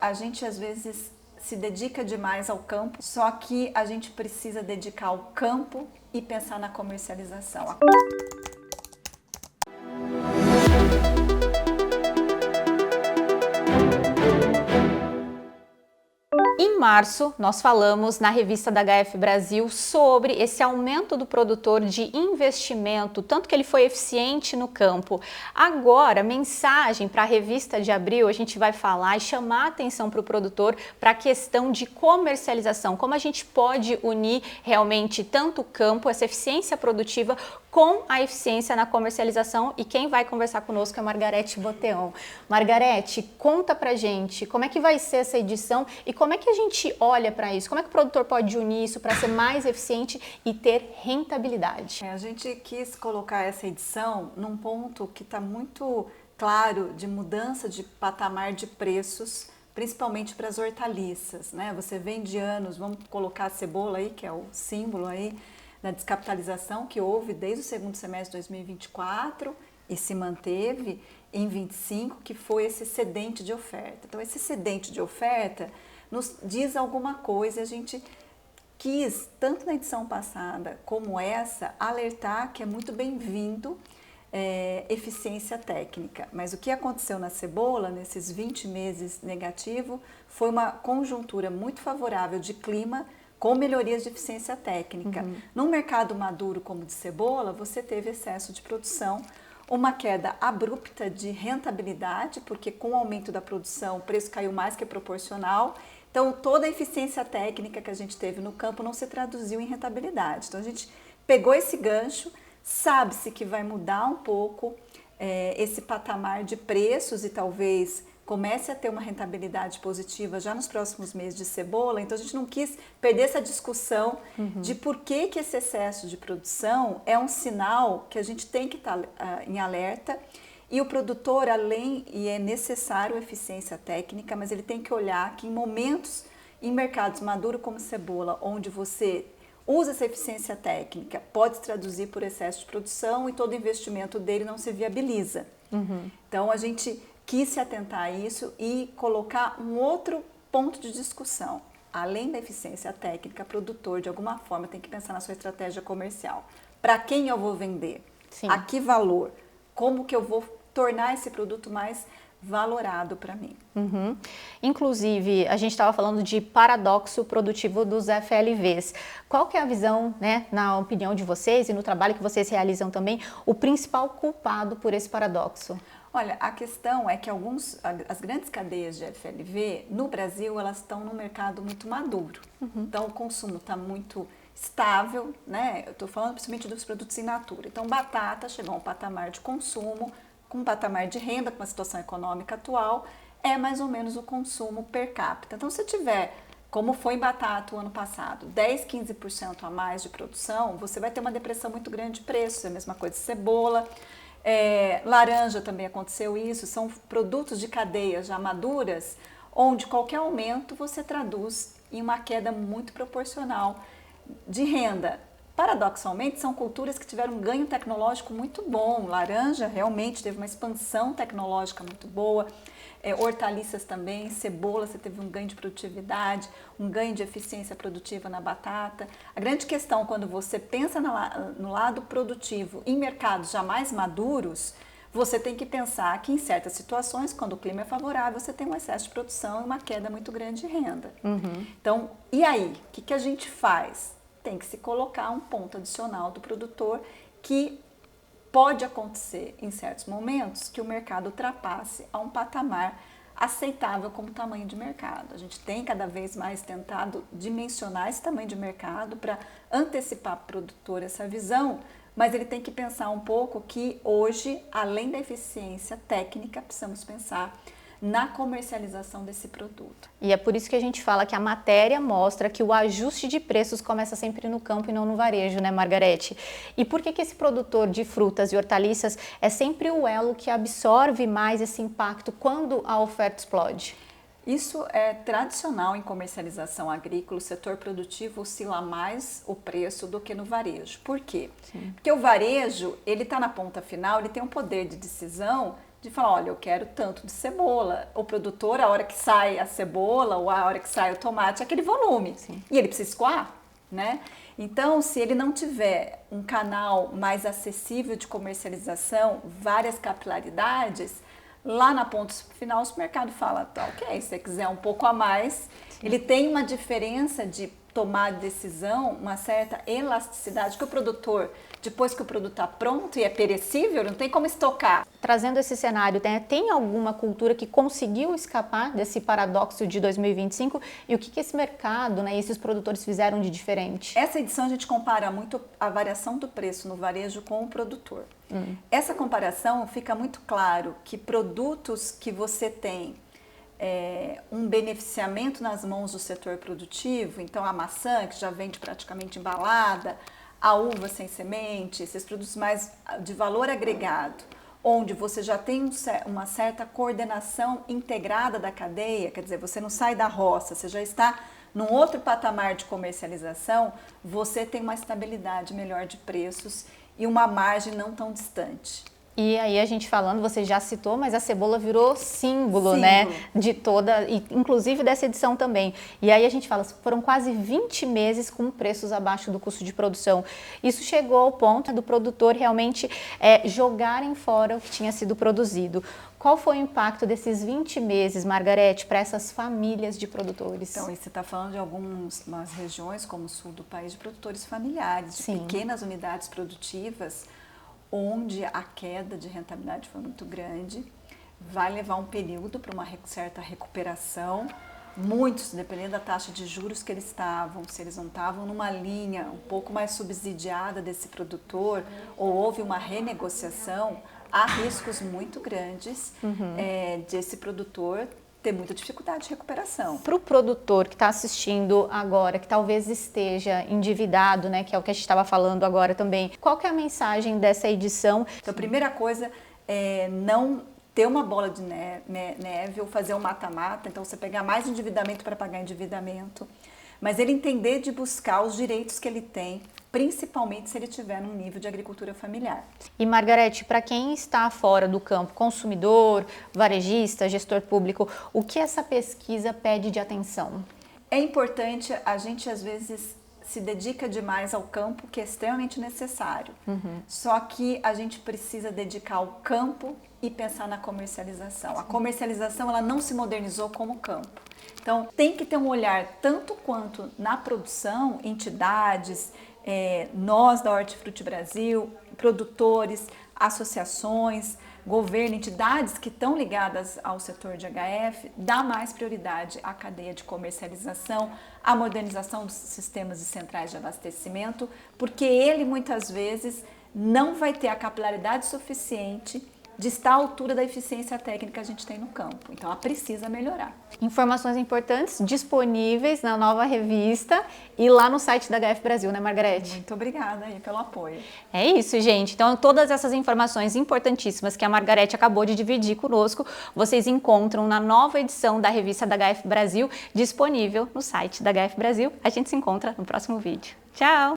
A gente às vezes se dedica demais ao campo, só que a gente precisa dedicar ao campo e pensar na comercialização. Em março, nós falamos na revista da HF Brasil sobre esse aumento do produtor de investimento, tanto que ele foi eficiente no campo. Agora, mensagem para a revista de abril, a gente vai falar e chamar a atenção para o produtor para a questão de comercialização, como a gente pode unir realmente tanto o campo, essa eficiência produtiva, com a eficiência na comercialização, e quem vai conversar conosco é a Margarete Boteon. Margarete, conta pra gente como é que vai ser essa edição e como é que a gente olha para isso, como é que o produtor pode unir isso para ser mais eficiente e ter rentabilidade? A gente quis colocar essa edição num ponto que está muito claro de mudança de patamar de preços, principalmente para as hortaliças, né? Você vem de anos, vamos colocar a cebola aí, que é o símbolo aí, na descapitalização que houve desde o segundo semestre de 2024 e se manteve em 25, que foi esse excedente de oferta. Então, esse excedente de oferta nos diz alguma coisa. A gente quis, tanto na edição passada como essa, alertar que é muito bem-vindo eficiência técnica. Mas o que aconteceu na cebola, nesses 20 meses negativo, foi uma conjuntura muito favorável de clima, com melhorias de eficiência técnica. Num mercado maduro como o de cebola, você teve excesso de produção, uma queda abrupta de rentabilidade, porque com o aumento da produção o preço caiu mais que proporcional. Então, toda a eficiência técnica que a gente teve no campo não se traduziu em rentabilidade. Então, a gente pegou esse gancho, sabe-se que vai mudar um pouco esse patamar de preços e talvez comece a ter uma rentabilidade positiva já nos próximos meses de cebola. Então, a gente não quis perder essa discussão de por que esse excesso de produção é um sinal que a gente tem que estar em alerta. E o produtor, além, e é necessário eficiência técnica, mas ele tem que olhar que em momentos, em mercados maduros como cebola, onde você usa essa eficiência técnica, pode se traduzir por excesso de produção e todo o investimento dele não se viabiliza. Então, a gente quis se atentar a isso e colocar um outro ponto de discussão. Além da eficiência técnica, o produtor, de alguma forma, tem que pensar na sua estratégia comercial. Para quem eu vou vender? Sim. A que valor? Como que eu vou tornar esse produto mais valorado para mim? Inclusive, a gente estava falando de paradoxo produtivo dos FLVs. Qual que é a visão, né, na opinião de vocês e no trabalho que vocês realizam também, o principal culpado por esse paradoxo? Olha, a questão é que as grandes cadeias de FLV, no Brasil, elas estão num mercado muito maduro. Então, o consumo está muito estável, né? Eu estou falando principalmente dos produtos in natura. Então, batata chegou a um patamar de consumo, com um patamar de renda, com a situação econômica atual, é mais ou menos o consumo per capita. Então, se tiver, como foi em batata o ano passado, 10, 15% a mais de produção, você vai ter uma depressão muito grande de preços. É a mesma coisa de cebola. Laranja também aconteceu isso, são produtos de cadeias já maduras, onde qualquer aumento você traduz em uma queda muito proporcional de renda. Paradoxalmente, são culturas que tiveram um ganho tecnológico muito bom. Laranja realmente teve uma expansão tecnológica muito boa, hortaliças também, cebola, você teve um ganho de produtividade, um ganho de eficiência produtiva na batata. A grande questão, quando você pensa no lado produtivo em mercados já mais maduros, você tem que pensar que em certas situações, quando o clima é favorável, você tem um excesso de produção e uma queda muito grande de renda. Então, e aí? O que a gente faz? Tem que se colocar um ponto adicional do produtor que pode acontecer em certos momentos que o mercado ultrapasse a um patamar aceitável como tamanho de mercado. A gente tem cada vez mais tentado dimensionar esse tamanho de mercado para antecipar para o produtor essa visão, mas ele tem que pensar um pouco que hoje, além da eficiência técnica, precisamos pensar na comercialização desse produto. E é por isso que a gente fala que a matéria mostra que o ajuste de preços começa sempre no campo e não no varejo, né, Margarete? E por que esse produtor de frutas e hortaliças é sempre o elo que absorve mais esse impacto quando a oferta explode? Isso é tradicional em comercialização agrícola. O setor produtivo oscila mais o preço do que no varejo. Por quê? Porque o varejo, ele está na ponta final, ele tem um poder de decisão de falar, olha, eu quero tanto de cebola. O produtor, a hora que sai a cebola ou a hora que sai o tomate, é aquele volume. Sim. E ele precisa escoar, né? Então, se ele não tiver um canal mais acessível de comercialização, várias capilaridades, lá na ponta final o supermercado fala, tá, ok, se você quiser um pouco a mais, sim, ele tem uma diferença de tomar decisão, uma certa elasticidade que o produtor, depois que o produto está pronto e é perecível, não tem como estocar. Trazendo esse cenário, tem alguma cultura que conseguiu escapar desse paradoxo de 2025 e o que esse mercado, né, esses produtores fizeram de diferente? Essa edição a gente compara muito a variação do preço no varejo com o produtor. Essa comparação fica muito claro que produtos que você tem um beneficiamento nas mãos do setor produtivo, então a maçã, que já vende praticamente embalada, a uva sem semente, esses produtos mais de valor agregado, onde você já tem uma certa coordenação integrada da cadeia, quer dizer, você não sai da roça, você já está num outro patamar de comercialização, você tem uma estabilidade melhor de preços e uma margem não tão distante. E aí a gente falando, você já citou, mas a cebola virou símbolo, né, de toda, inclusive dessa edição também. E aí a gente fala, foram quase 20 meses com preços abaixo do custo de produção. Isso chegou ao ponto do produtor realmente jogarem fora o que tinha sido produzido. Qual foi o impacto desses 20 meses, Margarete, para essas famílias de produtores? Então, você está falando de algumas regiões, como o sul do país, de produtores familiares, de pequenas unidades produtivas, onde a queda de rentabilidade foi muito grande, vai levar um período para uma certa recuperação. Muitos, dependendo da taxa de juros que eles estavam, se eles não estavam numa linha um pouco mais subsidiada desse produtor, ou houve uma renegociação, há riscos muito grandes desse produtor ter muita dificuldade de recuperação. Para o produtor que está assistindo agora, que talvez esteja endividado, né, que é o que a gente estava falando agora também, qual que é a mensagem dessa edição? Então, a primeira coisa é não ter uma bola de neve ou fazer um mata-mata, então você pegar mais endividamento para pagar endividamento, mas ele entender de buscar os direitos que ele tem, principalmente se ele estiver num nível de agricultura familiar. E Margarete, para quem está fora do campo, consumidor, varejista, gestor público, o que essa pesquisa pede de atenção? É importante, a gente às vezes se dedica demais ao campo, que é extremamente necessário. Só que a gente precisa dedicar ao campo e pensar na comercialização. A comercialização, ela não se modernizou como o campo. Então, tem que ter um olhar tanto quanto na produção, entidades, nós da Hortifruti Brasil, produtores, associações, governo, entidades que estão ligadas ao setor de HF, dá mais prioridade à cadeia de comercialização, à modernização dos sistemas e centrais de abastecimento, porque ele muitas vezes não vai ter a capilaridade suficiente de estar à altura da eficiência técnica que a gente tem no campo. Então, ela precisa melhorar. Informações importantes disponíveis na nova revista e lá no site da HF Brasil, né, Margarete? Muito obrigada aí pelo apoio. É isso, gente. Então, todas essas informações importantíssimas que a Margarete acabou de dividir conosco, vocês encontram na nova edição da revista da HF Brasil, disponível no site da HF Brasil. A gente se encontra no próximo vídeo. Tchau!